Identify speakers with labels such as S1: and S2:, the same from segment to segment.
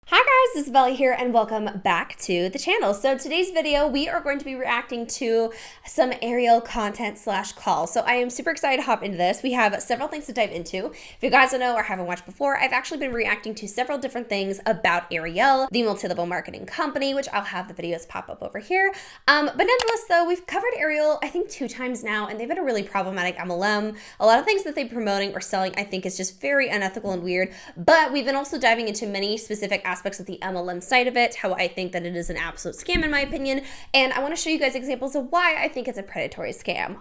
S1: Hi guys, Isabella here and welcome back to the channel. So today's video, we are going to be reacting to some Arieyl content slash calls. So I am super excited to hop into this. We have several things to dive into. If you guys don't know or haven't watched before, I've actually been reacting to several different things about Arieyl, the multi-level marketing company, which I'll have the videos pop up over here. But nonetheless though, we've covered Arieyl, I think 2 times now, and they've been a really problematic MLM. A lot of things that they're promoting or selling, I think is just very unethical and weird, but we've been also diving into many specific aspects of the MLM side of it, how I think that it is an absolute scam in my opinion, and I want to show you guys examples of why I think it's a predatory scam.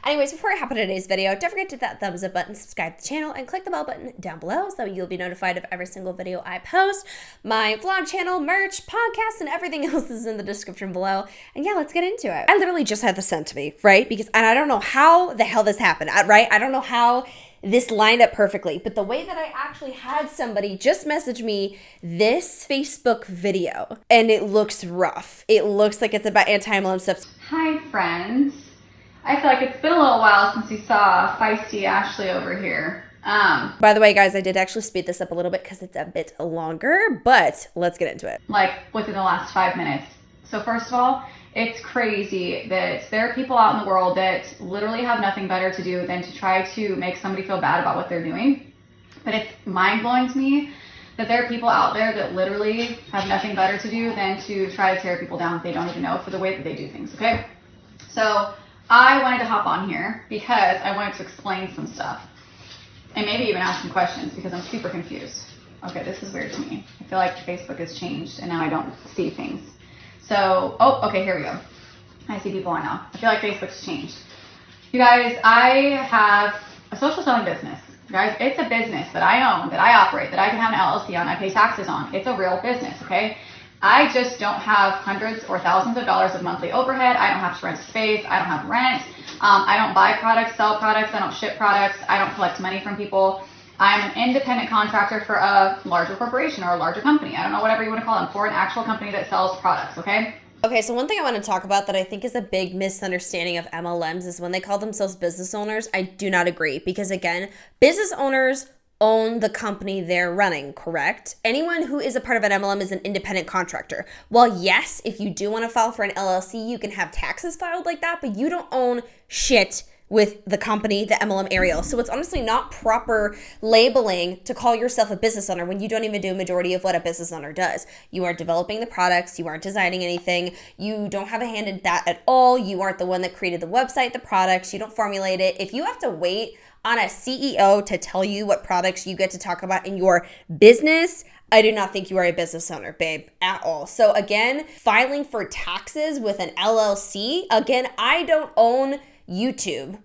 S1: Anyways, before I hop into today's video, don't forget to hit that thumbs up button, subscribe to the channel, and click the bell button down below so you'll be notified of every single video I post. My vlog channel, merch, podcast, and everything else is in the description below. And yeah, let's get into it. I literally just had this sent to me, right? And I don't know how the hell this happened, right? I don't know how this lined up perfectly, but the way that I actually had somebody just message me this Facebook video, and it looks rough. It looks like it's about anti-MLM stuff.
S2: Hi friends. I feel like it's been a little while since we saw feisty Ashley over here.
S1: By the way, guys, I did actually speed this up a little bit because it's a bit longer, but let's get into it.
S2: Like within the last 5 minutes. So first of all, it's crazy that there are people out in the world that literally have nothing better to do than to try to make somebody feel bad about what they're doing. But it's mind-blowing to me that there are people out there that literally have nothing better to do than to try to tear people down if they don't even know for the way that they do things, okay? So I wanted to hop on here because I wanted to explain some stuff and maybe even ask some questions because I'm super confused. Okay, this is weird to me. I feel like Facebook has changed and now I don't see things. So, oh, okay, here we go. I see people I know. I feel like Facebook's changed. You guys, I have a social selling business. You guys, it's a business that I own, that I operate, that I can have an LLC on, I pay taxes on. It's a real business, okay? I just don't have hundreds or thousands of dollars of monthly overhead. I don't have to rent space. I don't have rent. I don't buy products, sell products. I don't ship products. I don't collect money from people. I'm an independent contractor for a larger corporation or a larger company. I don't know, whatever you want to call them, for an actual company that sells products, okay?
S1: Okay, so one thing I want to talk about that I think is a big misunderstanding of MLMs is when they call themselves business owners. I do not agree because, again, business owners own the company they're running, correct? Anyone who is a part of an MLM is an independent contractor. Well, yes, if you do want to file for an LLC, you can have taxes filed like that, but you don't own shit with the company, the MLM Arieyl. So it's honestly not proper labeling to call yourself a business owner when you don't even do a majority of what a business owner does. You aren't developing the products, you aren't designing anything, you don't have a hand in that at all, you aren't the one that created the website, the products, you don't formulate it. If you have to wait on a CEO to tell you what products you get to talk about in your business, I do not think you are a business owner, babe, at all. So again, filing for taxes with an LLC, again, I don't own YouTube.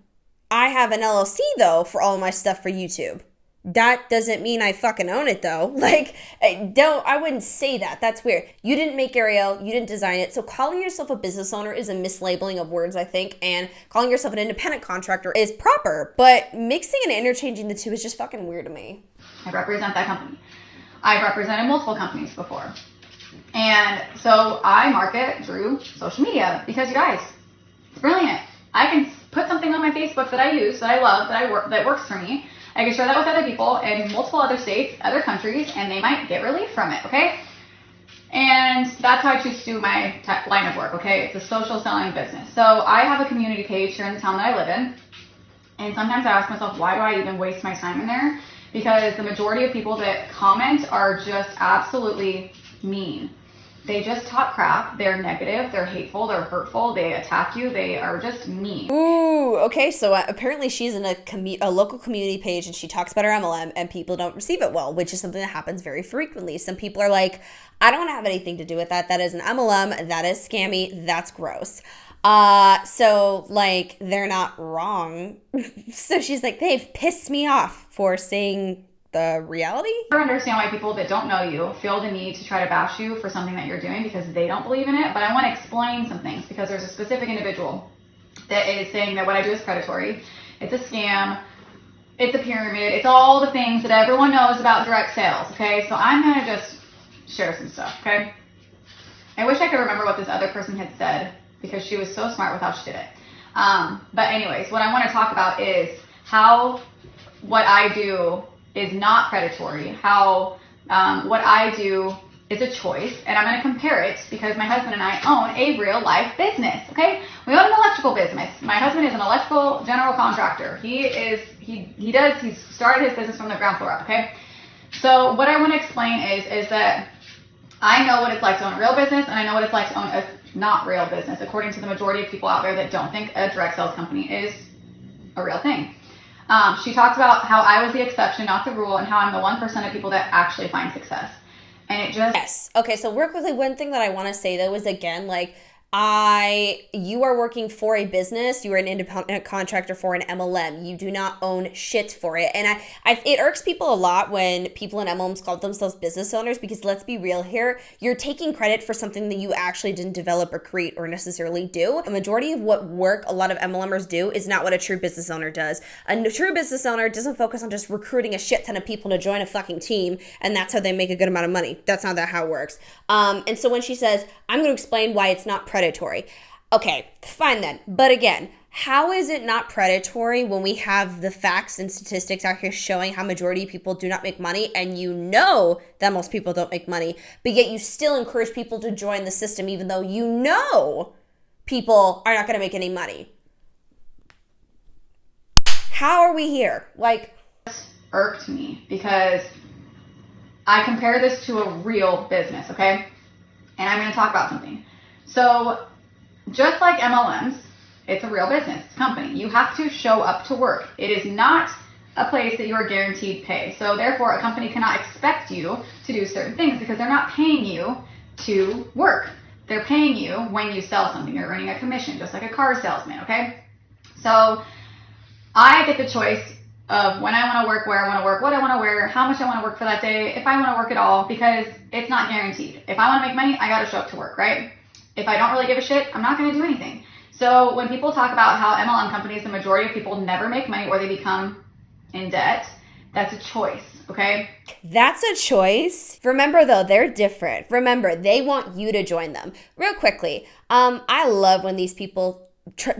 S1: I have an LLC though for all of my stuff for YouTube. That doesn't mean I fucking own it though. Like, I wouldn't say that. That's weird. You didn't make Arieyl, you didn't design it. So calling yourself a business owner is a mislabeling of words, I think, and calling yourself an independent contractor is proper, but mixing and interchanging the two is just fucking weird to me.
S2: I represent that company. I've represented multiple companies before. And so I market through social media because, you guys, it's brilliant. I can put something on my Facebook that I use, that I love, that works for me. I can share that with other people in multiple other states, other countries, and they might get relief from it, okay? And that's how I choose to do my line of work, okay? It's a social selling business. So I have a community page here in the town that I live in, and sometimes I ask myself, why do I even waste my time in there? Because the majority of people that comment are just absolutely mean. They just talk crap. They're negative. They're hateful. They're hurtful. They attack you. They are just mean.
S1: Ooh, okay. So apparently she's in a local community page and she talks about her MLM and people don't receive it well, which is something that happens very frequently. Some people are like, I don't want to have anything to do with that. That is an MLM. That is scammy. That's gross. So like they're not wrong. So she's like, they've pissed me off for saying the reality.
S2: I don't understand why people that don't know you feel the need to try to bash you for something that you're doing because they don't believe in it. But I want to explain some things because there's a specific individual that is saying that what I do is predatory. It's a scam. It's a pyramid. It's all the things that everyone knows about direct sales. Okay, so I'm going to just share some stuff. Okay, I wish I could remember what this other person had said because she was so smart with how she did it. But anyways, what I want to talk about is how what I do is not predatory, how what I do is a choice, and I'm going to compare it because my husband and I own a real life business, okay? We own an electrical business. My husband is an electrical general contractor. He's started his business from the ground floor up, okay? So what I want to explain is that I know what it's like to own a real business, and I know what it's like to own a not real business, according to the majority of people out there that don't think a direct sales company is a real thing. She talked about how I was the exception, not the rule, and how I'm the 1% of people that actually find success. And it just...
S1: Yes. Okay, so real quickly, one thing that I want to say though is, again, like, you are working for a business. You are an independent contractor for an MLM. You do not own shit for it. And it irks people a lot when people in MLMs call themselves business owners, because let's be real here. You're taking credit for something that you actually didn't develop or create or necessarily do. A majority of what work a lot of MLMers do is not what a true business owner does. A true business owner doesn't focus on just recruiting a shit ton of people to join a fucking team, and that's how they make a good amount of money. That's not how it works. And so when she says, I'm going to explain why it's not predatory. Okay, fine then. But again, how is it not predatory when we have the facts and statistics out here showing how majority of people do not make money, and you know that most people don't make money, but yet you still encourage people to join the system even though you know people are not going to make any money? How are we here? Like,
S2: irked me because I compare this to a real business, okay? And I'm going to talk about something. So just like MLMs, it's a real business company. You have to show up to work. It is not a place that you are guaranteed pay. So therefore, a company cannot expect you to do certain things because they're not paying you to work. They're paying you when you sell something. You're earning a commission, just like a car salesman, okay? So I get the choice of when I want to work, where I want to work, what I want to wear, how much I want to work for that day, if I want to work at all, because it's not guaranteed. If I want to make money, I got to show up to work, right? If I don't really give a shit, I'm not going to do anything. So when people talk about how MLM companies, the majority of people never make money or they become in debt, that's a choice, okay?
S1: That's a choice. Remember though, they're different. Remember, they want you to join them. Real quickly, I love when these people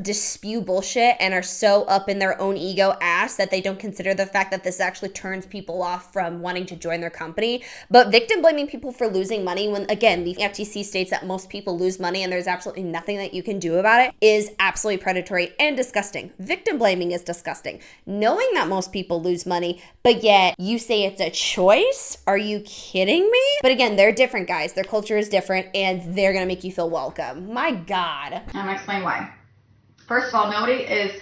S1: dispute bullshit and are so up in their own ego ass that they don't consider the fact that this actually turns people off from wanting to join their company. But victim blaming people for losing money, when again the FTC states that most people lose money and there's absolutely nothing that you can do about it, is absolutely predatory and disgusting. Victim blaming is disgusting. Knowing that most people lose money, but yet you say it's a choice? Are you kidding me? But again, they're different, guys. Their culture is different and they're gonna make you feel welcome. My God.
S2: I'm gonna explain why. First of all, nobody is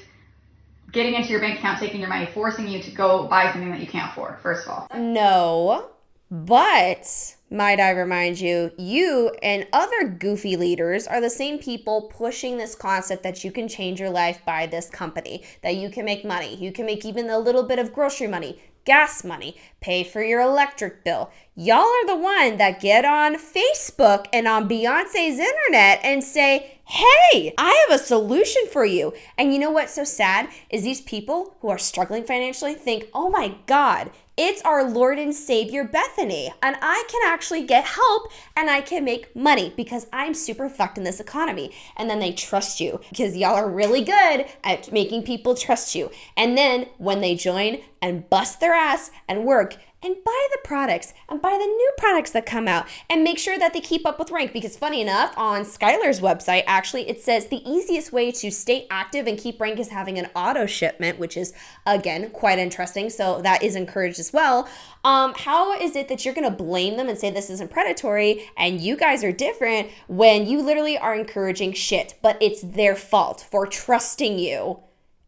S2: getting into your bank account, taking your money, forcing you to go buy something that you can't afford, first of all.
S1: No, but might I remind you, you and other goofy leaders are the same people pushing this concept that you can change your life by this company, that you can make money. You can make even a little bit of grocery money, gas money, pay for your electric bill. Y'all are the one that get on Facebook and on Beyonce's internet and say, hey, I have a solution for you. And you know what's so sad is these people who are struggling financially think, oh my God, it's our Lord and Savior Bethany, and I can actually get help and I can make money because I'm super fucked in this economy. And then they trust you because y'all are really good at making people trust you. And then when they join and bust their ass and work and buy the products and buy the new products that come out and make sure that they keep up with rank, because funny enough, on Skylar's website, actually, it says the easiest way to stay active and keep rank is having an auto shipment, which is, again, quite interesting. So that is encouraged as well. How is it that you're going to blame them and say this isn't predatory and you guys are different when you literally are encouraging shit, but it's their fault for trusting you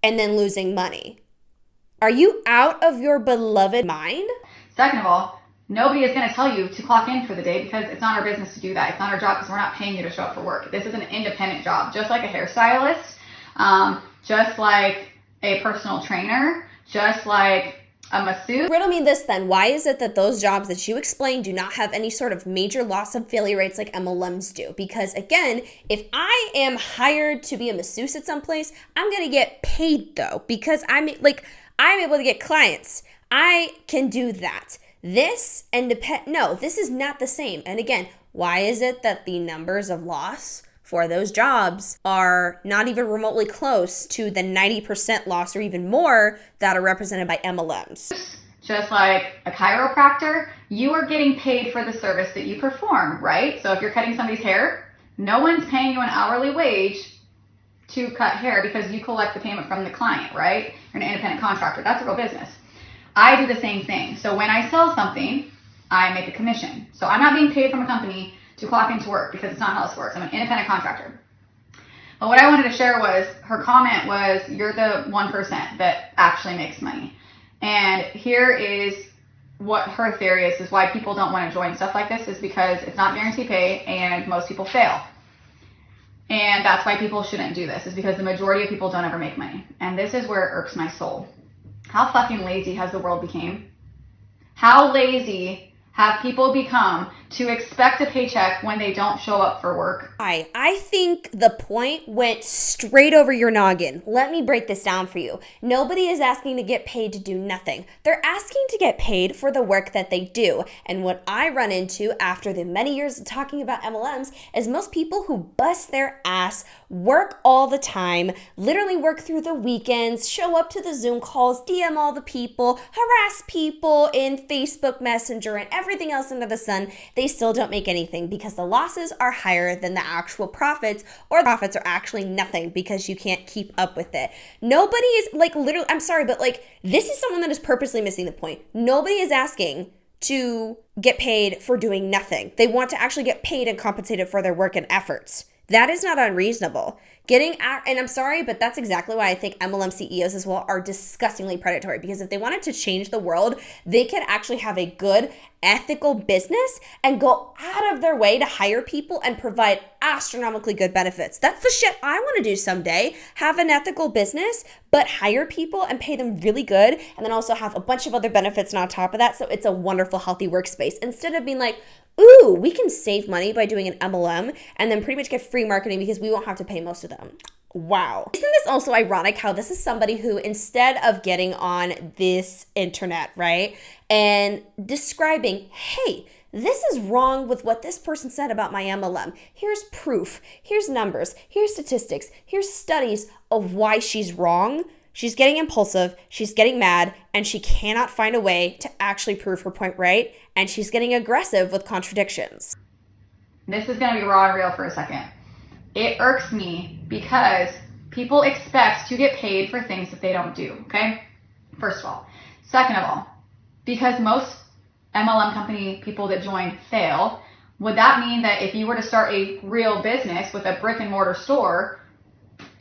S1: and then losing money? Are you out of your beloved mind?
S2: Second of all, nobody is going to tell you to clock in for the day because it's not our business to do that. It's not our job because we're not paying you to show up for work. This is an independent job, just like a hairstylist, just like a personal trainer, just like a masseuse.
S1: Riddle me this then. Why is it that those jobs that you explained do not have any sort of major loss of failure rates like MLMs do? Because again, if I am hired to be a masseuse at some place, I'm going to get paid though because I'm able to get clients. I can do that. This is not the same. And again, why is it that the numbers of loss for those jobs are not even remotely close to the 90% loss or even more that are represented by MLMs?
S2: just like a chiropractor, you are getting paid for the service that you perform, right? So if you're cutting somebody's hair, no one's paying you an hourly wage to cut hair because you collect the payment from the client, right? You're an independent contractor. That's a real business. I do the same thing. So when I sell something, I make a commission. So I'm not being paid from a company to clock into work because it's not how this works. I'm an independent contractor. But what I wanted to share was, her comment was, you're the 1% that actually makes money. And here is what her theory is why people don't want to join stuff like this, is because it's not guaranteed pay and most people fail. And that's why people shouldn't do this, is because the majority of people don't ever make money. And this is where it irks my soul. How fucking lazy has the world become? How lazy have people become to expect a paycheck when they don't show up for work?
S1: I think the point went straight over your noggin. Let me break this down for you. Nobody is asking to get paid to do nothing. They're asking to get paid for the work that they do. And what I run into after the many years of talking about MLMs is most people who bust their ass, work all the time, literally work through the weekends, show up to the Zoom calls, DM all the people, harass people in Facebook Messenger and everything else under the sun. They still don't make anything because the losses are higher than the actual profits, or the profits are actually nothing because you can't keep up with it. Nobody is like, literally, I'm sorry, but like, this is someone that is purposely missing the point. Nobody is asking to get paid for doing nothing. They want to actually get paid and compensated for their work and efforts. That is not unreasonable. And I'm sorry, but that's exactly why I think MLM CEOs as well are disgustingly predatory, because if they wanted to change the world, they could actually have a good, ethical business and go out of their way to hire people and provide astronomically good benefits. That's the shit I want to do someday. Have an ethical business, but hire people and pay them really good, and then also have a bunch of other benefits on top of that, so it's a wonderful, healthy workspace. Instead of being like, ooh, we can save money by doing an MLM and then pretty much get free marketing because we won't have to pay most of them. Wow. Isn't this also ironic how this is somebody who, instead of getting on this internet, right, and describing, hey, this is wrong with what this person said about my MLM. Here's proof. Here's numbers. Here's statistics. Here's studies of why she's wrong. She's getting impulsive, she's getting mad, and she cannot find a way to actually prove her point right, and she's getting aggressive with contradictions.
S2: This is going to be raw and real for a second. It irks me because people expect to get paid for things that they don't do, okay? First of all. Second of all, because most MLM company people that join fail, would that mean that if you were to start a real business with a brick and mortar store,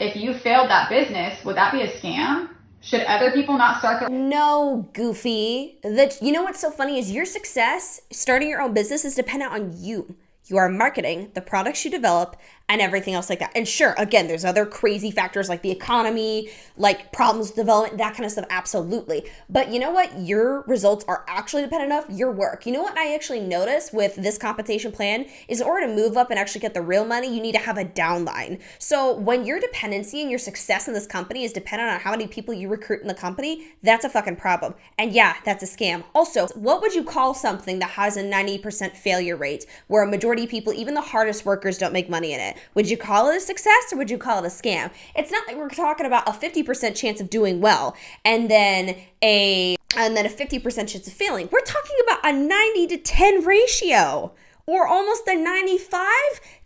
S2: if you failed that business, would that be a scam? Should other people not start their...
S1: No, goofy. You know what's so funny is your success, starting your own business, is dependent on you. You are marketing the products you develop and everything else like that. And sure, again, there's other crazy factors like the economy, like problems with development, that kind of stuff, absolutely. But you know what? Your results are actually dependent of your work. You know what I actually noticed with this compensation plan is, in order to move up and actually get the real money, you need to have a downline. So when your dependency and your success in this company is dependent on how many people you recruit in the company, that's a fucking problem. And yeah, that's a scam. Also, what would you call something that has a 90% failure rate where a majority of people, even the hardest workers, don't make money in it? Would you call it a success or would you call it a scam? It's not like we're talking about a 50% chance of doing well and then a 50% chance of failing. We're talking about a 90 to 10 ratio, or almost a 95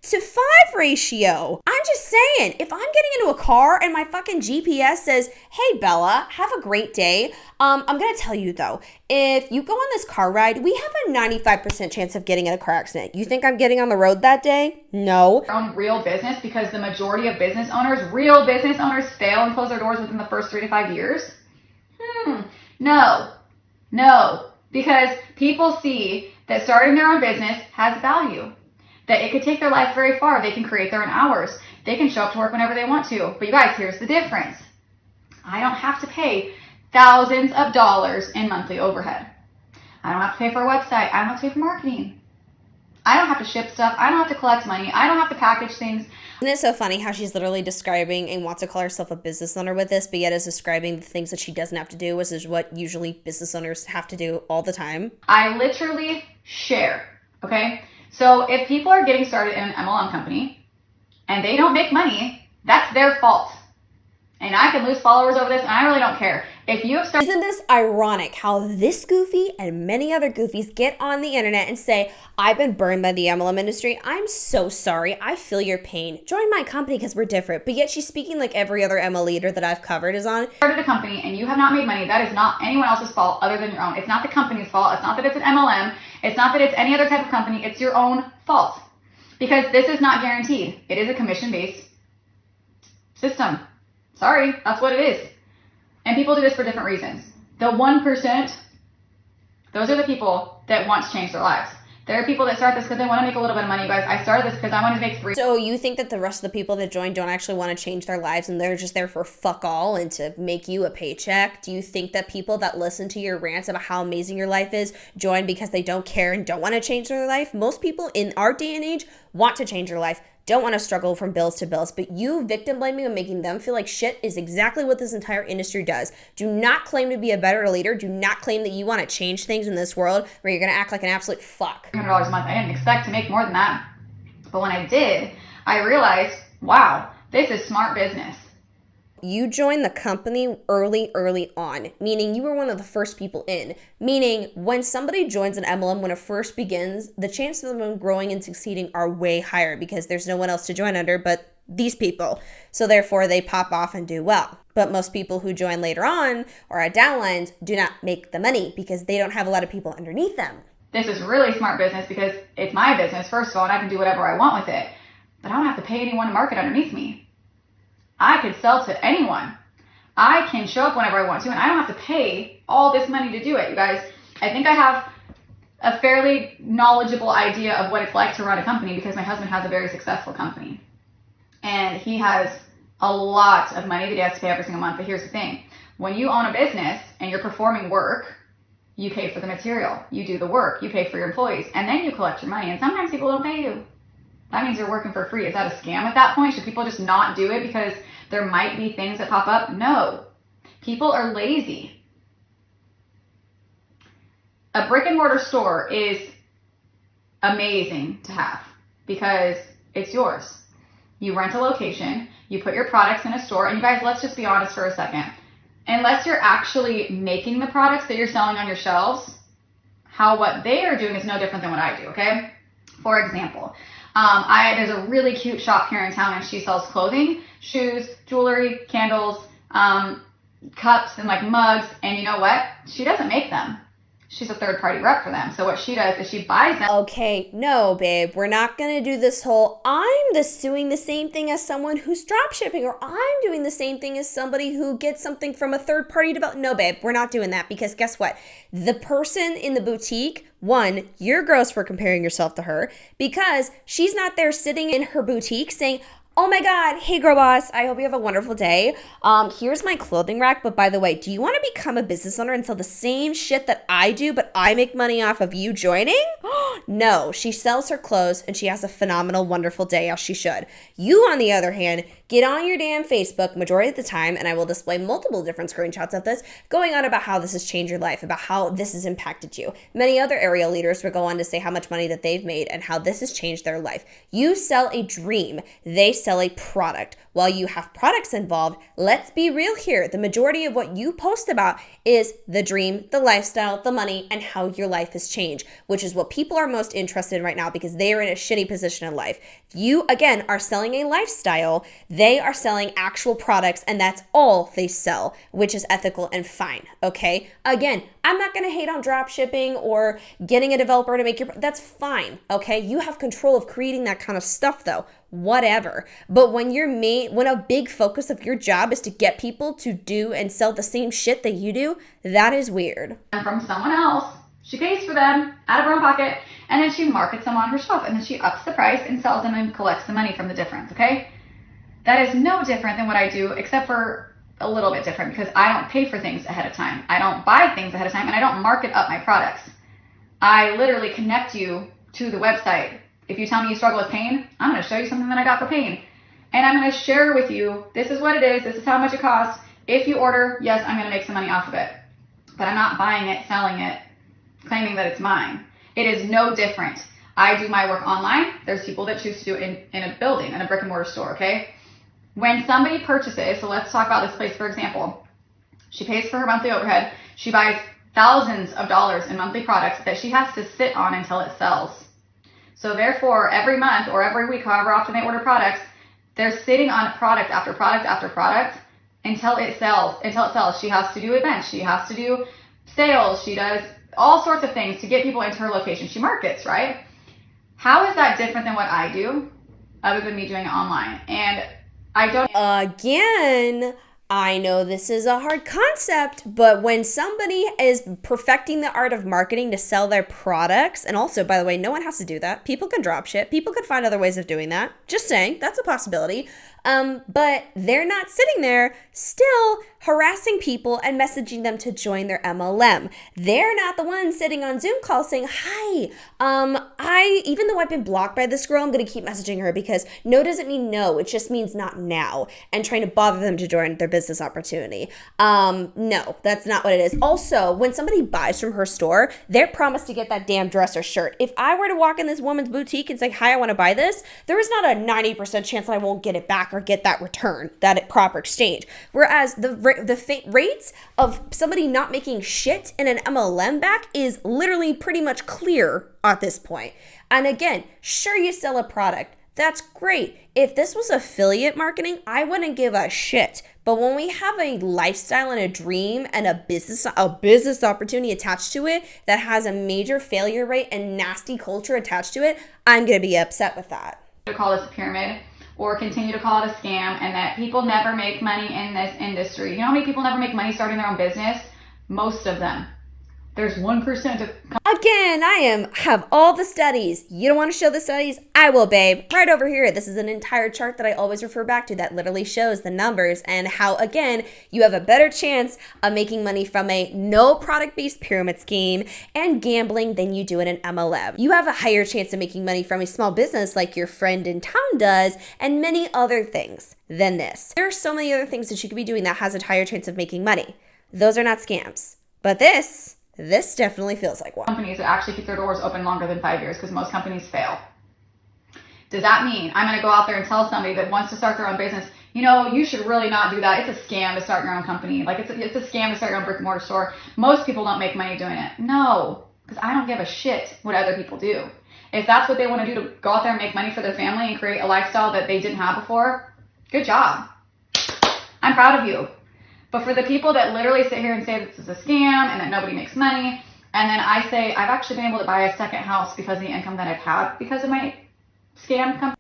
S1: to 5 ratio. I'm just saying, if I'm getting into a car and my fucking GPS says, hey Bella, have a great day. I'm gonna tell you though, if you go on this car ride, we have a 95% chance of getting in a car accident. You think I'm getting on the road that day? No.
S2: Own real business, because the majority of real business owners fail and close their doors within the first 3 to 5 years? No. Because people see that starting their own business has value, that it could take their life very far. They can create their own hours. They can show up to work whenever they want to. But you guys, here's the difference. I don't have to pay thousands of dollars in monthly overhead. I don't have to pay for a website. I don't have to pay for marketing. I don't have to ship stuff. I don't have to collect money. I don't have to package things.
S1: Isn't it so funny how she's literally describing and wants to call herself a business owner with this, but yet is describing the things that she doesn't have to do, which is what usually business owners have to do all the time?
S2: I literally share, okay? So if people are getting started in an MLM company and they don't make money, that's their fault. And I can lose followers over this, and I really don't care. If you have started...
S1: Isn't this ironic how this goofy and many other goofies get on the internet and say, I've been burned by the MLM industry. I'm so sorry. I feel your pain. Join my company because we're different. But yet she's speaking like every other ML leader that I've covered is on.
S2: Started a company and you have not made money, that is not anyone else's fault other than your own. It's not the company's fault. It's not that it's an MLM. It's not that it's any other type of company. It's your own fault. Because this is not guaranteed. It is a commission-based system. Sorry, that's what it is. And people do this for different reasons. The 1%, those are the people that want to change their lives. There are people that start this because they want to make a little bit of money. You guys, I started this because I wanted to make $3.
S1: So you think that the rest of the people that join don't actually want to change their lives and they're just there for fuck all and to make you a paycheck? Do you think that people that listen to your rants about how amazing your life is join because they don't care and don't want to change their life? Most people in our day and age want to change their life, don't want to struggle from bills to bills, but you victim blaming and making them feel like shit is exactly what this entire industry does. Do not claim to be a better leader. Do not claim that you want to change things in this world where you're going to act like an absolute fuck.
S2: $100 a month. I didn't expect to make more than that. But when I did, I realized, wow, this is smart business.
S1: You joined the company early on, meaning you were one of the first people in, meaning when somebody joins an MLM when it first begins, the chances of them growing and succeeding are way higher because there's no one else to join under but these people. So therefore they pop off and do well. But most people who join later on or are downlines do not make the money because they don't have a lot of people underneath them.
S2: This is really smart business because it's my business, first of all, and I can do whatever I want with it. But I don't have to pay anyone to market underneath me. I could sell to anyone. I can show up whenever I want to, and I don't have to pay all this money to do it, you guys. I think I have a fairly knowledgeable idea of what it's like to run a company because my husband has a very successful company. And he has a lot of money that he has to pay every single month. But here's the thing. When you own a business and you're performing work, you pay for the material. You do the work. You pay for your employees. And then you collect your money. And sometimes people don't pay you. That means you're working for free. Is that a scam at that point? Should people just not do it because there might be things that pop up? No. People are lazy. A brick and mortar store is amazing to have because it's yours. You rent a location, you put your products in a store, and you guys, let's just be honest for a second. Unless you're actually making the products that you're selling on your shelves, what they are doing is no different than what I do, okay? For example, there's a really cute shop here in town and she sells clothing, shoes, jewelry, candles, cups and like mugs. And you know what? She doesn't make them. She's a third party rep for them. So what she does is she buys them.
S1: Okay, no, babe, we're not going to do this whole, I'm just doing the same thing as someone who's drop shipping, or I'm doing the same thing as somebody who gets something from a third party developer. No, babe, we're not doing that because guess what? The person in the boutique, one, you're gross for comparing yourself to her because she's not there sitting in her boutique saying, oh my God, hey girl boss, I hope you have a wonderful day. Here's my clothing rack, but by the way, do you want to become a business owner and sell the same shit that I do, but I make money off of you joining? No, she sells her clothes and she has a phenomenal, wonderful day as she should. You, on the other hand, get on your damn Facebook majority of the time, and I will display multiple different screenshots of this, going on about how this has changed your life, about how this has impacted you. Many other Arieyl leaders will go on to say how much money that they've made and how this has changed their life. You sell a dream. They sell a product. While you have products involved, let's be real here. The majority of what you post about is the dream, the lifestyle, the money, and how your life has changed, which is what people are most interested in right now because they are in a shitty position in life. You, again, are selling a lifestyle. They are selling actual products, and that's all they sell, which is ethical and fine, okay? Again, I'm not going to hate on drop shipping or getting a developer to make that's fine, okay? You have control of creating that kind of stuff, though. Whatever. But when when a big focus of your job is to get people to do and sell the same shit that you do, that is weird.
S2: From someone else, she pays for them out of her own pocket, and then she markets them on her shelf, and then she ups the price and sells them and collects the money from the difference, okay? That is no different than what I do, except for a little bit different because I don't pay for things ahead of time. I don't buy things ahead of time, and I don't market up my products. I literally connect you to the website. If you tell me you struggle with pain, I'm going to show you something that I got for pain. And I'm going to share with you, this is what it is, this is how much it costs. If you order, yes, I'm going to make some money off of it. But I'm not buying it, selling it, claiming that it's mine. It is no different. I do my work online. There's people that choose to do it in a building, in a brick and mortar store, okay? When somebody purchases, so let's talk about this place for example. She pays for her monthly overhead. She buys thousands of dollars in monthly products that she has to sit on until it sells. So therefore, every month or every week, however often they order products, they're sitting on product after product after product until it sells. She has to do events. She has to do sales. She does all sorts of things to get people into her location. She markets, right? How is that different than what I do, other than me doing it online? And I don't...
S1: Again, I know this is a hard concept, but when somebody is perfecting the art of marketing to sell their products, and also, by the way, no one has to do that. People can drop ship. People could find other ways of doing that. Just saying, that's a possibility. But they're not sitting there still harassing people and messaging them to join their MLM. They're not the ones sitting on Zoom calls saying, hi, even though I've been blocked by this girl, I'm going to keep messaging her because no doesn't mean no. It just means not now, and trying to bother them to join their business opportunity. No, that's not what it is. Also, when somebody buys from her store, they're promised to get that damn dress or shirt. If I were to walk in this woman's boutique and say, hi, I want to buy this, there is not a 90% chance that I won't get it back or get that return, that proper exchange. Whereas the rates of somebody not making shit in an MLM back is literally pretty much clear at this point. And again, sure, you sell a product. That's great. If this was affiliate marketing, I wouldn't give a shit. But when we have a lifestyle and a dream and a business opportunity attached to it that has a major failure rate and nasty culture attached to it, I'm going to be upset with that.
S2: To call this a pyramid or continue to call it a scam, and that people never make money in this industry. You know how many people never make money starting their own business? Most of them. There's 1% of...
S1: Again, I have all the studies. You don't want to show the studies? I will, babe. Right over here. This is an entire chart that I always refer back to that literally shows the numbers and how, again, you have a better chance of making money from a no product-based pyramid scheme and gambling than you do in an MLM. You have a higher chance of making money from a small business like your friend in town does and many other things than this. There are so many other things that you could be doing that has a higher chance of making money. Those are not scams. But this definitely feels like one.
S2: Companies that actually keep their doors open longer than 5 years, because most companies fail. Does that mean I'm going to go out there and tell somebody that wants to start their own business, you know, you should really not do that. It's a scam to start your own company. Like it's a scam to start your own brick and mortar store. Most people don't make money doing it. No, because I don't give a shit what other people do. If that's what they want to do, to go out there and make money for their family and create a lifestyle that they didn't have before, good job. I'm proud of you. But for the people that literally sit here and say this is a scam and that nobody makes money, and then I say I've actually been able to buy a second house because of the income that I've had because of my scam company.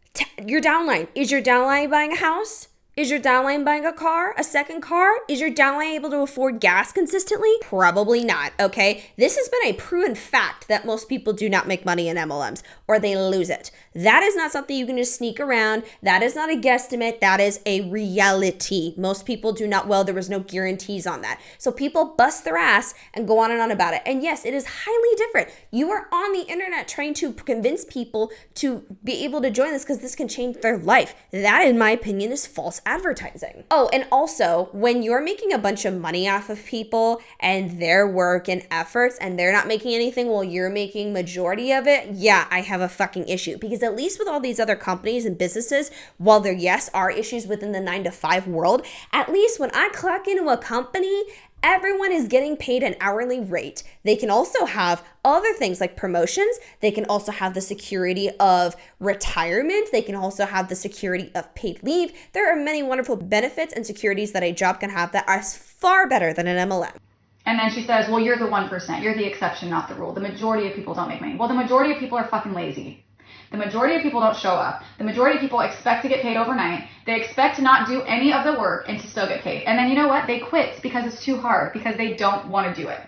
S1: Your downline. Is your downline buying a house? Is your downline buying a car, a second car? Is your downline able to afford gas consistently? Probably not, okay? This has been a proven fact that most people do not make money in MLMs or they lose it. That is not something you can just sneak around. That is not a guesstimate. That is a reality. Most people do not, well, there was no guarantees on that. So people bust their ass and go on and on about it. And yes, it is highly different. You are on the internet trying to convince people to be able to join this because this can change their life. That, in my opinion, is false advertising. Oh, and also, when you're making a bunch of money off of people and their work and efforts and they're not making anything while you're making majority of it, yeah, I have a fucking issue. Because at least with all these other companies and businesses, while there, yes, are issues within the 9-to-5 world, at least when I clock into a company, everyone is getting paid an hourly rate. They can also have other things like promotions. They can also have the security of retirement. They can also have the security of paid leave. There are many wonderful benefits and securities that a job can have that are far better than an MLM.
S2: And then she says, well, you're the 1%. You're the exception, not the rule. The majority of people don't make money. Well, the majority of people are fucking lazy. The majority of people don't show up. The majority of people expect to get paid overnight. They expect to not do any of the work and to still get paid. And then you know what? They quit because it's too hard, because they don't want to do it.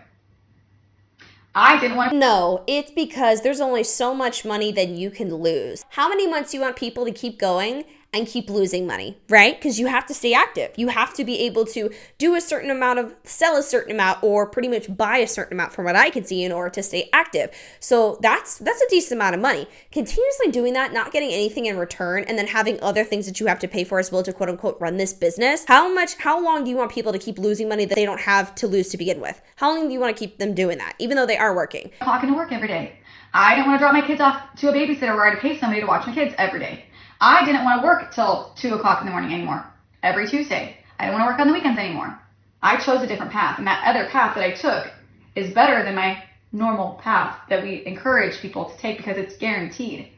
S2: I didn't want to.
S1: No, it's because there's only so much money that you can lose. How many months do you want people to keep going and keep losing money, right? Because you have to stay active. You have to be able to do a certain amount of, sell a certain amount, or pretty much buy a certain amount from what I can see in order to stay active. So that's a decent amount of money. Continuously doing that, not getting anything in return, and then having other things that you have to pay for as well to quote unquote run this business. How long do you want people to keep losing money that they don't have to lose to begin with? How long do you want to keep them doing that, even though they are working?
S2: Clocking to work every day. I didn't want to drop my kids off to a babysitter where I had to pay somebody to watch my kids every day. I didn't want to work till 2 o'clock in the morning anymore. every Tuesday. I don't want to work on the weekends anymore. I chose a different path, and that other path that I took is better than my normal path that we encourage people to take because it's guaranteed.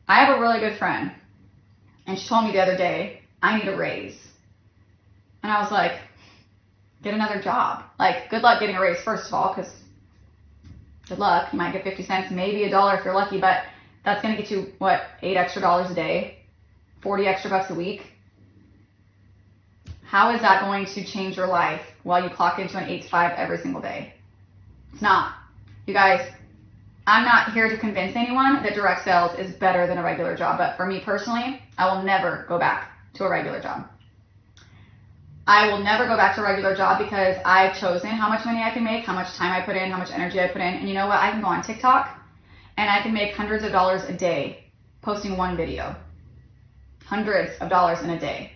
S2: I have a really good friend, and she told me the other day, I need a raise. And I was like, get another job. Like, good luck getting a raise, first of all, because good luck. You might get 50 cents, maybe $1 if you're lucky, but that's going to get you, what, $8 extra a day, 40 extra bucks a week. How is that going to change your life while you clock into an 8 to 5 every single day? It's not. You guys, I'm not here to convince anyone that direct sales is better than a regular job, but for me personally, I will never go back to a regular job. I will never go back to a regular job because I've chosen how much money I can make, how much time I put in, how much energy I put in. And you know what? I can go on TikTok and I can make hundreds of dollars a day posting one video. Hundreds of dollars in a day.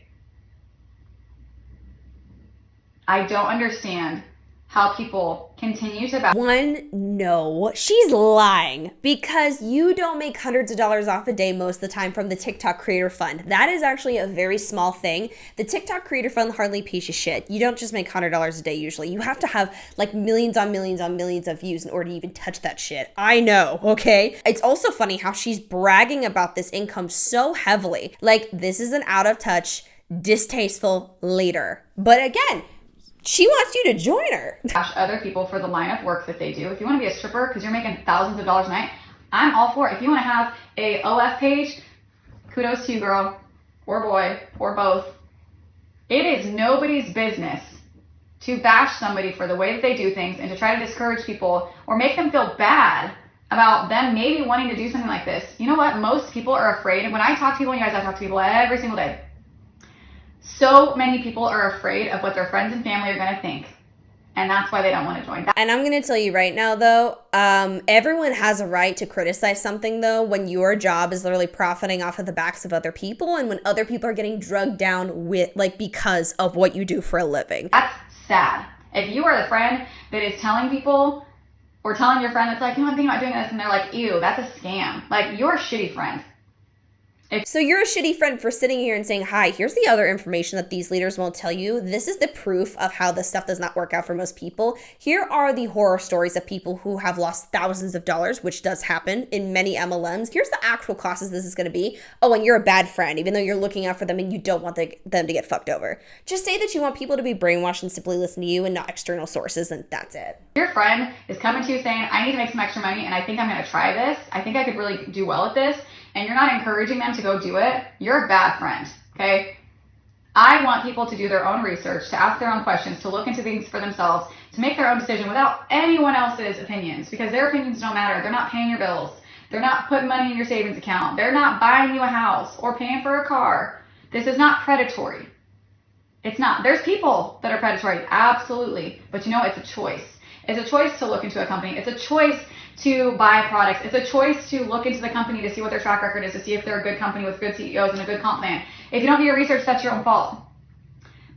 S2: I don't understand how people continue to
S1: No, she's lying because you don't make hundreds of dollars off a day most of the time from the TikTok creator fund. That is actually a very small thing. The TikTok creator fund hardly pays you shit. You don't just make $100 a day usually. You have to have like millions on millions on millions of views in order to even touch that shit. I know, okay? It's also funny how she's bragging about this income so heavily. Like, this is an out of touch, distasteful leader. But again, she wants you to join her.
S2: Bash other people for the line of work that they do. If you want to be a stripper because you're making thousands of dollars a night, I'm all for it. If you want to have a OF page, kudos to you, girl, or boy, or both. It is nobody's business to bash somebody for the way that they do things and to try to discourage people or make them feel bad about them maybe wanting to do something like this. You know what? Most people are afraid. And when I talk to people, and you guys, I talk to people every single day. So many people are afraid of what their friends and family are going to think. And that's why they don't want to join.
S1: And I'm going to tell you right now, though, everyone has a right to criticize something, though, when your job is literally profiting off of the backs of other people and when other people are getting drugged down with, like, because of what you do for a living.
S2: That's sad. If you are the friend that is telling people or telling your friend that's like, you know, I'm thinking about doing this, and they're like, ew, that's a scam. Like, you're a shitty friend.
S1: So you're a shitty friend for sitting here and saying, hi, here's the other information that these leaders won't tell you. This is the proof of how this stuff does not work out for most people. Here are the horror stories of people who have lost thousands of dollars, which does happen in many MLMs. Here's the actual costs this is going to be. Oh, and you're a bad friend, even though you're looking out for them and you don't want them to get fucked over. Just say that you want people to be brainwashed and simply listen to you and not external sources, and that's it.
S2: Your friend is coming to you saying, I need to make some extra money and I think I'm going to try this. I think I could really do well at this. And you're not encouraging them to go do it, you're a bad friend, okay? I want people to do their own research, to ask their own questions, to look into things for themselves, to make their own decision without anyone else's opinions, because their opinions don't matter. They're not paying your bills. They're not putting money in your savings account. They're not buying you a house or paying for a car. This is not predatory. It's not. There's people that are predatory, absolutely. But you know, it's a choice. It's a choice to look into a company. It's a choice to buy products. It's a choice to look into the company to see what their track record is, to see if they're a good company with good CEOs and a good comp plan. If you don't do your research, that's your own fault.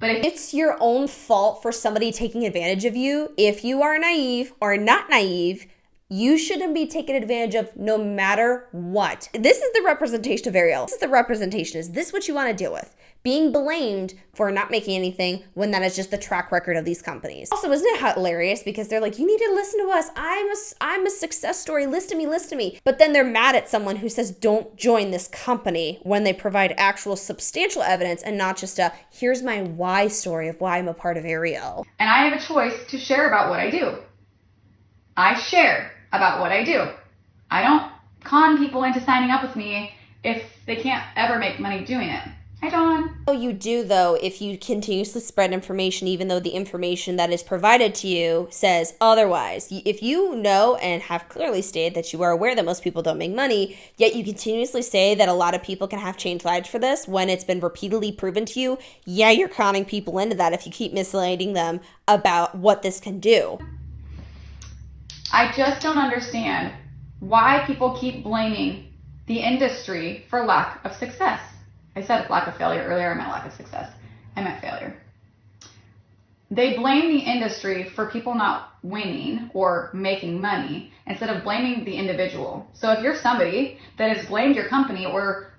S2: But
S1: it's your own fault for somebody taking advantage of you. If you are naive or not naive, you shouldn't be taken advantage of no matter what. This is the representation of Arieyl. This is the representation. Is this what you want to deal with? Being blamed for not making anything when that is just the track record of these companies. Also, isn't it hilarious because they're like, you need to listen to us. I'm a success story. Listen to me. But then they're mad at someone who says don't join this company when they provide actual substantial evidence and not just a here's my why story of why I'm a part of Arieyl.
S2: And I have a choice to share about what I do. I share about what I do. I don't con people into signing up with me if they can't ever make money doing it. Hi, Dawn.
S1: Oh, you do, though, if you continuously spread information, even though the information that is provided to you says otherwise. If you know and have clearly stated that you are aware that most people don't make money, yet you continuously say that a lot of people can have changed lives for this when it's been repeatedly proven to you, yeah, you're conning people into that if you keep misleading them about what this can do.
S2: I just don't understand why people keep blaming the industry for lack of success. I said lack of failure earlier, I meant lack of success. I meant failure. They blame the industry for people not winning or making money instead of blaming the individual. So if you're somebody that has blamed your company or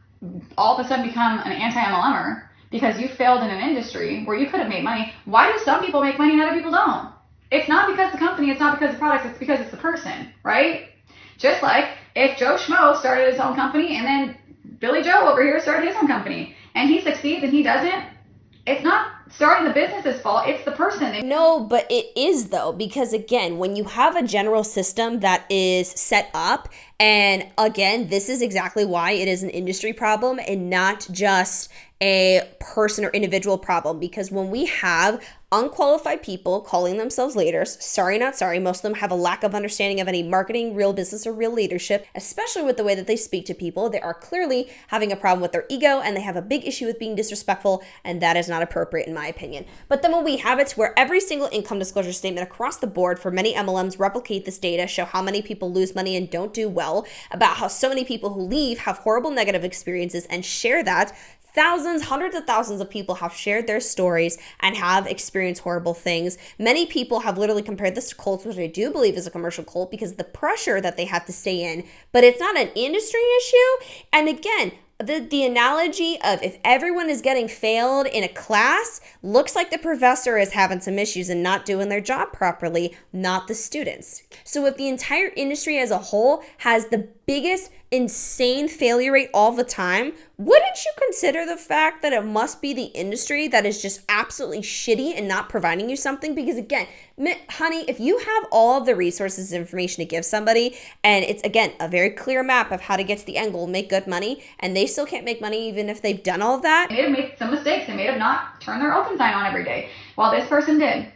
S2: all of a sudden become an anti-MLMer because you failed in an industry where you could have made money. Why do some people make money and other people don't? It's not because the company, it's not because the products, it's because it's the person, right? Just like if Joe Schmo started his own company and then Billy Joe over here started his own company and he succeeds and he doesn't, it's not starting the business's fault, it's the person.
S1: No, but it is though, because again, when you have a general system that is set up, and again, this is exactly why it is an industry problem and not just a person or individual problem, because when we have unqualified people calling themselves leaders, sorry, not sorry, most of them have a lack of understanding of any marketing, real business, or real leadership, especially with the way that they speak to people. They are clearly having a problem with their ego and they have a big issue with being disrespectful, and that is not appropriate in my opinion. But then when we have it to where every single income disclosure statement across the board for many MLMs replicate this data, show how many people lose money and don't do well, about how so many people who leave have horrible negative experiences and share that, thousands, hundreds of thousands of people have shared their stories and have experienced horrible things. Many people have literally compared this to cults, which I do believe is a commercial cult because of the pressure that they have to stay in, but it's not an industry issue. And again, the analogy of if everyone is getting failed in a class, looks like the professor is having some issues and not doing their job properly, not the students. So if the entire industry as a whole has the biggest insane failure rate all the time, wouldn't you consider the fact that it must be the industry that is just absolutely shitty and not providing you something? Because again, honey, if you have all of the resources and information to give somebody, and it's again a very clear map of how to get to the end goal, make good money, and they still can't make money even if they've done all of that.
S2: They may have made some mistakes. They may have not turned their open sign on every day, while this person did.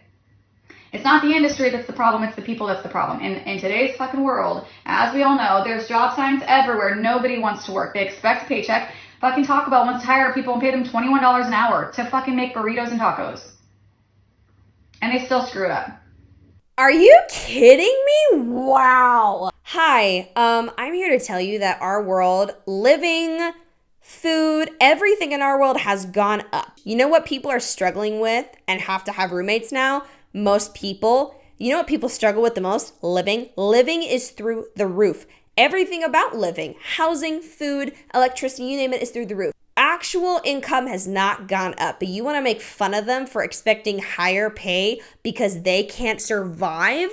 S2: It's not the industry that's the problem, it's the people that's the problem. In today's fucking world, as we all know, there's job signs everywhere. Nobody wants to work. They expect a paycheck. Fucking Taco Bell wants to hire people and pay them $21 an hour to fucking make burritos and tacos. And they still screw it up.
S1: Are you kidding me? Wow. Hi, I'm here to tell you that our world, living, food, everything in our world has gone up. You know what people are struggling with and have to have roommates now? Most people, you know what people struggle with the most? Living. Living is through the roof. Everything about living, housing, food, electricity, you name it, is through the roof. Actual income has not gone up, but you want to make fun of them for expecting higher pay because they can't survive?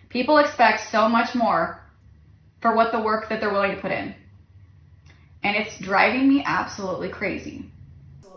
S2: People expect so much more for what the work that they're willing to put in. And it's driving me absolutely crazy.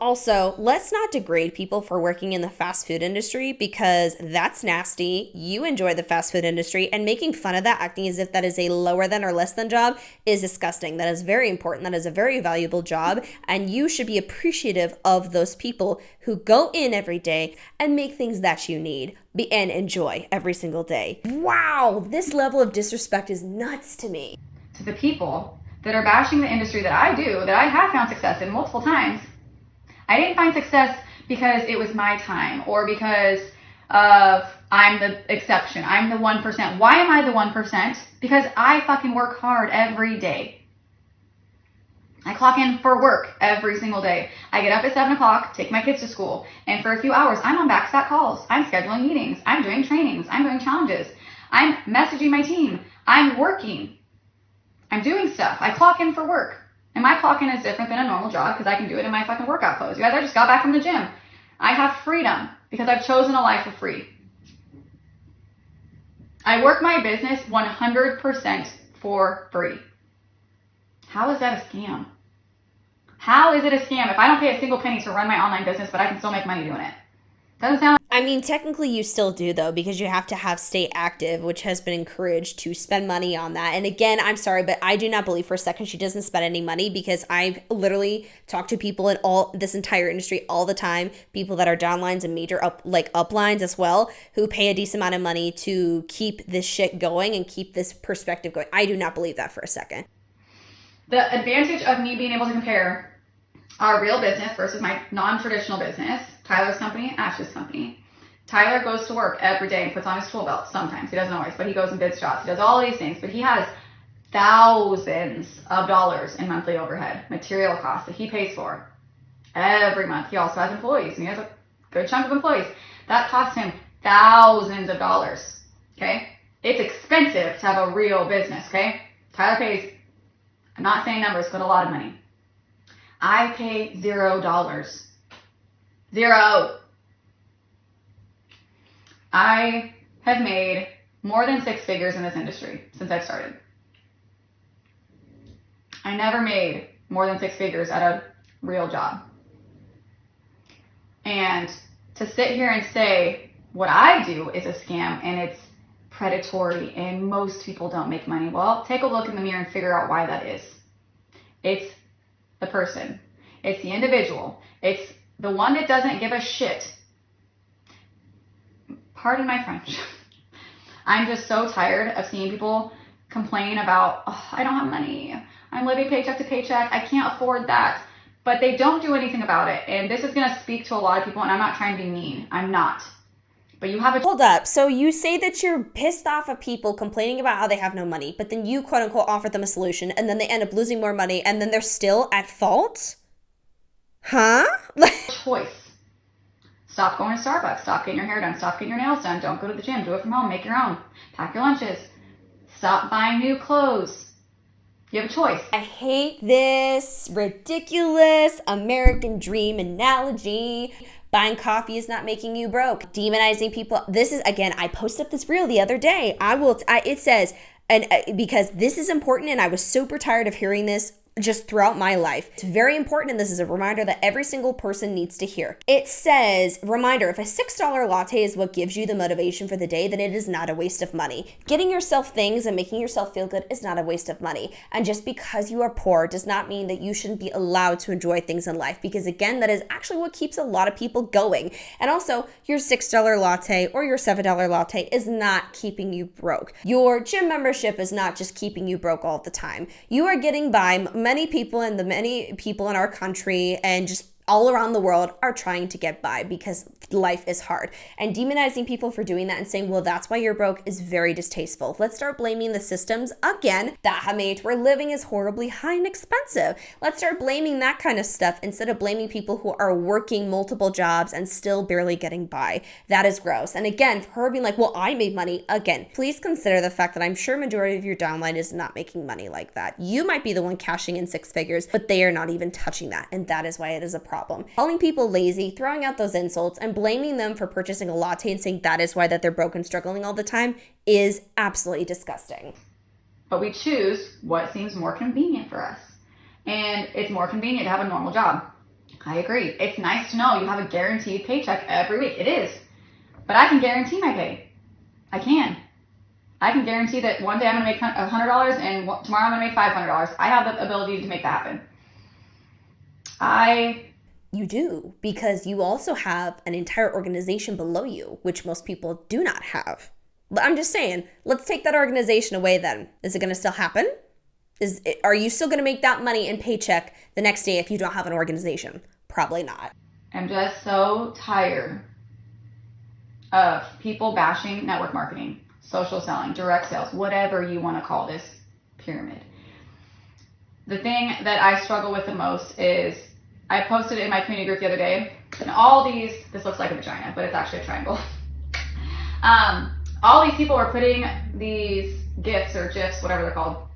S1: Also, let's not degrade people for working in the fast food industry because that's nasty. You enjoy the fast food industry, and making fun of that, acting as if that is a lower than or less than job, is disgusting. That is very important. That is a very valuable job, and you should be appreciative of those people who go in every day and make things that you need and enjoy every single day. Wow, this level of disrespect is nuts to me.
S2: To the people that are bashing the industry that I do, that I have found success in multiple times, I didn't find success because it was my time or because of I'm the exception. I'm the 1%. Why am I the 1%? Because I fucking work hard every day. I clock in for work every single day. I get up at 7 o'clock, take my kids to school, and for a few hours, I'm on back-to-back calls. I'm scheduling meetings. I'm doing trainings. I'm doing challenges. I'm messaging my team. I'm working. I'm doing stuff. I clock in for work. And my clock-in is different than a normal job because I can do it in my fucking workout clothes. You guys, I just got back from the gym. I have freedom because I've chosen a life of free. I work my business 100% for free. How is that a scam? How is it a scam if I don't pay a single penny to run my online business, but I can still make money doing it? Doesn't sound like...
S1: I mean, technically you still do though, because you have to stay active, which has been encouraged to spend money on that. And again, I'm sorry, but I do not believe for a second she doesn't spend any money, because I've literally talked to people in all this entire industry all the time, people that are downlines and major uplines as well, who pay a decent amount of money to keep this shit going and keep this perspective going. I do not believe that for a second.
S2: The advantage of me being able to compare our real business versus my non-traditional business, Tyler's company, Ash's company. Tyler goes to work every day and puts on his tool belt. Sometimes, he doesn't always, but he goes and bids jobs. He does all these things, but he has thousands of dollars in monthly overhead, material costs that he pays for every month. He also has employees, and he has a good chunk of employees. That costs him thousands of dollars, okay? It's expensive to have a real business, okay? Tyler pays, I'm not saying numbers, but a lot of money. I pay $0. Zero. I have made more than 6 figures in this industry since I've started. I never made more than 6 figures at a real job. And to sit here and say what I do is a scam and it's predatory and most people don't make money, well, take a look in the mirror and figure out why that is. It's the person. It's the individual. It's the one that doesn't give a shit. Pardon my French. I'm just so tired of seeing people complain about, oh, I don't have money. I'm living paycheck to paycheck. I can't afford that. But they don't do anything about it. And this is going to speak to a lot of people, and I'm not trying to be mean. I'm not. But you have a...
S1: Hold up. So you say that you're pissed off at people complaining about how they have no money, but then you quote unquote offer them a solution, and then they end up losing more money, and then they're still at fault? Huh?
S2: choice. Stop going to Starbucks. Stop getting your hair done. Stop getting your nails done. Don't go to the gym. Do it from home. Make your own. Pack your lunches. Stop buying new clothes. You have a choice.
S1: I hate this ridiculous American dream analogy. Buying coffee is not making you broke. Demonizing people. This is, again, I posted this reel the other day. It says, and because this is important, and I was super tired of hearing this just throughout my life. It's very important, and this is a reminder that every single person needs to hear. It says, reminder, if a $6 latte is what gives you the motivation for the day, then it is not a waste of money. Getting yourself things and making yourself feel good is not a waste of money. And just because you are poor does not mean that you shouldn't be allowed to enjoy things in life, because again, that is actually what keeps a lot of people going. And also, your $6 latte or your $7 latte is not keeping you broke. Your gym membership is not just keeping you broke all the time. You are getting by. Many people in our country and just all around the world are trying to get by because life is hard. And demonizing people for doing that and saying, well, that's why you're broke is very distasteful. Let's start blaming the systems again that have made where living is horribly high and expensive. Let's start blaming that kind of stuff instead of blaming people who are working multiple jobs and still barely getting by. That is gross. And again, for her being like, well, I made money. Again, please consider the fact that I'm sure majority of your downline is not making money like that. You might be the one cashing in 6 figures, but they are not even touching that. And that is why it is a problem. Calling people lazy, throwing out those insults, and blaming them for purchasing a latte and saying that is why that they're broke and struggling all the time is absolutely disgusting.
S2: But we choose what seems more convenient for us. And it's more convenient to have a normal job. I agree. It's nice to know you have a guaranteed paycheck every week. It is. But I can guarantee my pay. I can guarantee that one day I'm going to make $100 and tomorrow I'm going to make $500. I have the ability to make that happen.
S1: You do, because you also have an entire organization below you, which most people do not have. But I'm just saying, let's take that organization away then. Is it going to still happen? Are you still going to make that money in paycheck the next day if you don't have an organization? Probably not.
S2: I'm just so tired of people bashing network marketing, social selling, direct sales, whatever you want to call this pyramid. The thing that I struggle with the most is I posted it in my community group the other day, and all these, this looks like a vagina, but it's actually a triangle. All these people were putting these GIFs or GIFs, whatever they're called,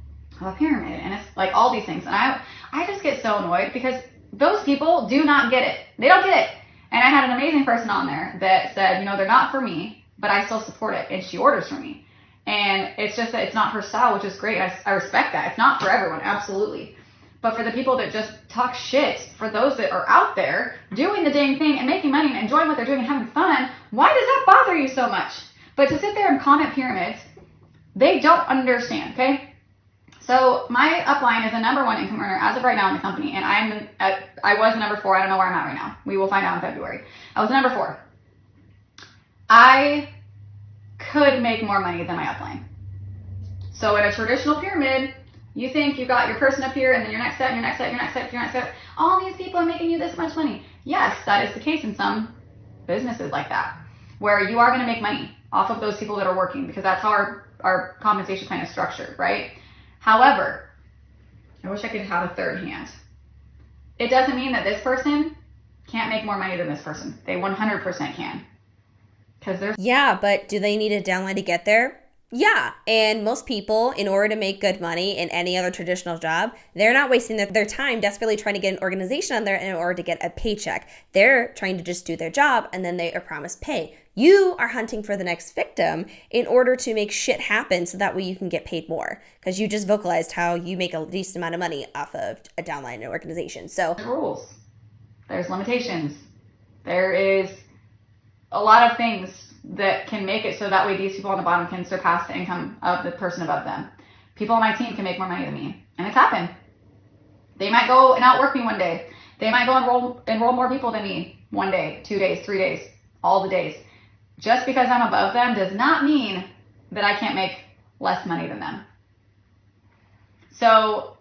S2: of a pyramid, and it's like all these things. And I just get so annoyed because those people do not get it. They don't get it. And I had an amazing person on there that said, you know, they're not for me, but I still support it, and she orders from me. And it's just that it's not her style, which is great. I respect that. It's not for everyone, absolutely. But for the people that just talk shit, for those that are out there doing the dang thing and making money and enjoying what they're doing and having fun, why does that bother you so much? But to sit there and comment pyramids, they don't understand, okay? So my upline is a #1 income earner as of right now in the company, and I was #4. I don't know where I'm at right now. We will find out in February. I was #4. I could make more money than my upline. So in a traditional pyramid, you think you got your person up here and then your next step, your next step, your next step, your next step. All these people are making you this much money. Yes, that is the case in some businesses like that, where you are going to make money off of those people that are working, because that's how our compensation plan is structured, right? However, I wish I could have a third hand. It doesn't mean that this person can't make more money than this person. They 100% can.
S1: Yeah, but do they need a downline to get there? Yeah, and most people, in order to make good money in any other traditional job, they're not wasting their time desperately trying to get an organization on there in order to get a paycheck. They're trying to just do their job and then they are promised pay. You are hunting for the next victim in order to make shit happen so that way you can get paid more. Because you just vocalized how you make a decent amount of money off of a downline in an organization. So
S2: There's rules. There's limitations. There is a lot of things that can make it so that way these people on the bottom can surpass the income of the person above them. People on my team can make more money than me. And it's happened. They might go and outwork me one day. They might go enroll more people than me 1 day, 2 days, 3 days, all the days. Just because I'm above them does not mean that I can't make less money than them. So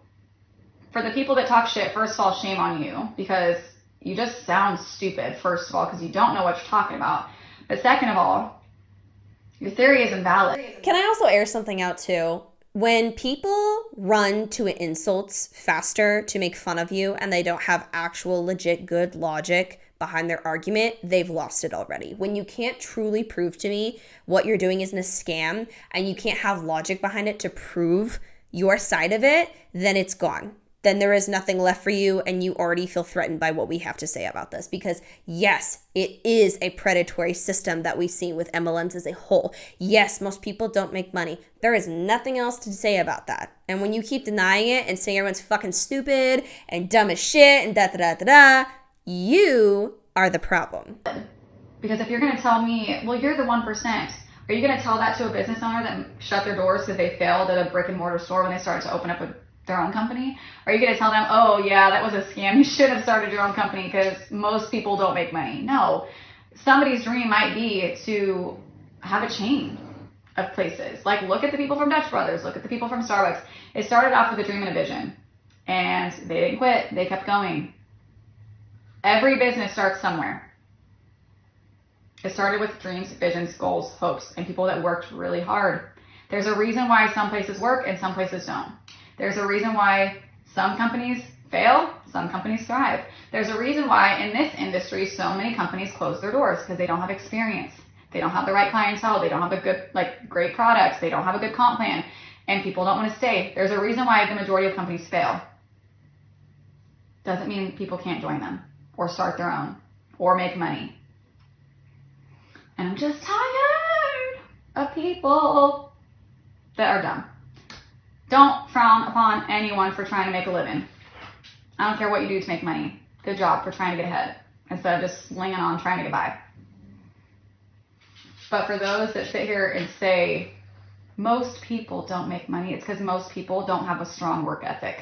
S2: for the people that talk shit, first of all, shame on you, because you just sound stupid, first of all, because you don't know what you're talking about. But second of all, your theory is invalid.
S1: can I also air something out too? When people run to insults faster to make fun of you and they don't have actual legit good logic behind their argument, they've lost it already. When you can't truly prove to me what you're doing isn't a scam and you can't have logic behind it to prove your side of it, then it's gone. Then there is nothing left for you and you already feel threatened by what we have to say about this. Because yes, it is a predatory system that we've seen with MLMs as a whole. Yes, most people don't make money. There is nothing else to say about that. And when you keep denying it and saying everyone's fucking stupid and dumb as shit and da-da-da-da-da, you are the problem.
S2: Because if you're going to tell me, well, you're the 1%, are you going to tell that to a business owner that shut their doors because they failed at a brick and mortar store when they started to open up their own company? Are you going to tell them, oh yeah, that was a scam, you should have started your own company because most people don't make money? No. Somebody's dream might be to have a chain of places. Like, look at the people from Dutch Brothers, look at the people from Starbucks. It started off with a dream and a vision, and they didn't quit, they kept going. Every business starts somewhere. It started with dreams, visions, goals, hopes, and people that worked really hard. There's a reason why some places work and some places don't. There's a reason why some companies fail, some companies thrive. There's a reason why in this industry so many companies close their doors, because they don't have experience. They don't have the right clientele. They don't have a good, great products. They don't have a good comp plan, and people don't want to stay. There's a reason why the majority of companies fail. Doesn't mean people can't join them or start their own or make money. And I'm just tired of people that are dumb. Don't frown upon anyone for trying to make a living. I don't care what you do to make money. Good job for trying to get ahead instead of just slinging on trying to get by. But for those that sit here and say most people don't make money, it's because most people don't have a strong work ethic.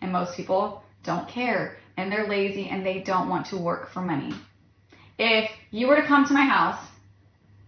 S2: And most people don't care. And they're lazy and they don't want to work for money. If you were to come to my house.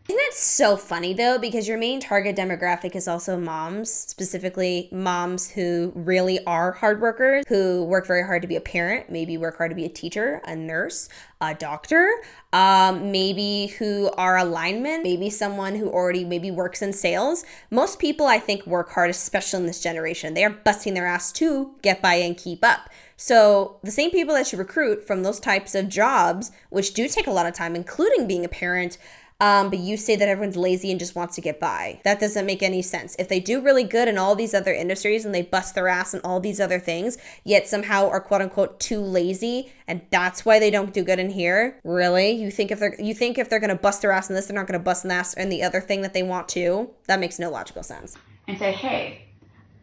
S1: Isn't it so funny though? Because your main target demographic is also moms, specifically moms who really are hard workers, who work very hard to be a parent, maybe work hard to be a teacher, a nurse, a doctor, maybe who are a lineman, maybe someone who already maybe works in sales. Most people, I think, work hard, especially in this generation. They are busting their ass to get by and keep up. So the same people that you recruit from those types of jobs, which do take a lot of time, including being a parent, but you say that everyone's lazy and just wants to get by. That doesn't make any sense. If they do really good in all these other industries and they bust their ass in all these other things, yet somehow are quote unquote too lazy, and that's why they don't do good in here. Really? You think if they're gonna bust their ass in this, they're not gonna bust their ass in the other thing that they want to? That makes no logical sense.
S2: And say, hey,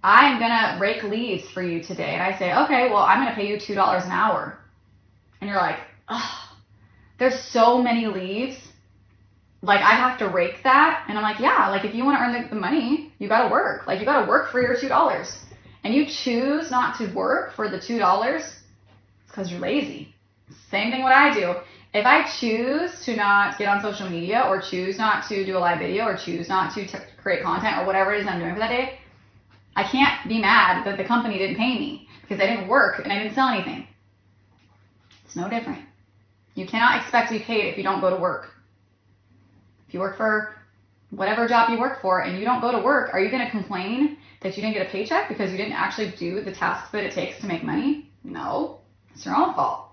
S2: I'm gonna rake leaves for you today. And I say, okay, well, I'm gonna pay you $2 an hour. And you're like, oh, there's so many leaves. Like, I have to rake that. And I'm like, yeah, like, if you want to earn the money, you got to work. Like, you got to work for your $2. And you choose not to work for the $2, it's because you're lazy. Same thing what I do. If I choose to not get on social media or choose not to do a live video or choose not to create content or whatever it is I'm doing for that day, I can't be mad that the company didn't pay me because I didn't work and I didn't sell anything. It's no different. You cannot expect to be paid if you don't go to work. If you work for whatever job you work for and you don't go to work, are you going to complain that you didn't get a paycheck because you didn't actually do the tasks that it takes to make money? No, it's your own fault.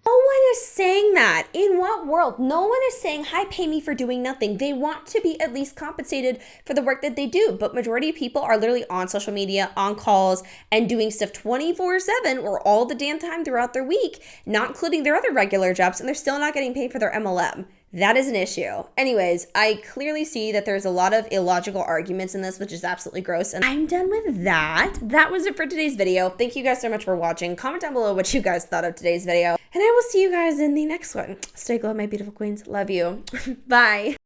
S1: No is saying that. In what world? No one is saying, hi, pay me for doing nothing. They want to be at least compensated for the work that they do. But majority of people are literally on social media, on calls, and doing stuff 24/7 or all the damn time throughout their week, not including their other regular jobs, and they're still not getting paid for their MLM. That is an issue. Anyways, I clearly see that there's a lot of illogical arguments in this, which is absolutely gross. And I'm done with that. That was it for today's video. Thank you guys so much for watching. Comment down below what you guys thought of today's video. And I will see you guys in the next one. Stay glow, my beautiful queens. Love you. Bye.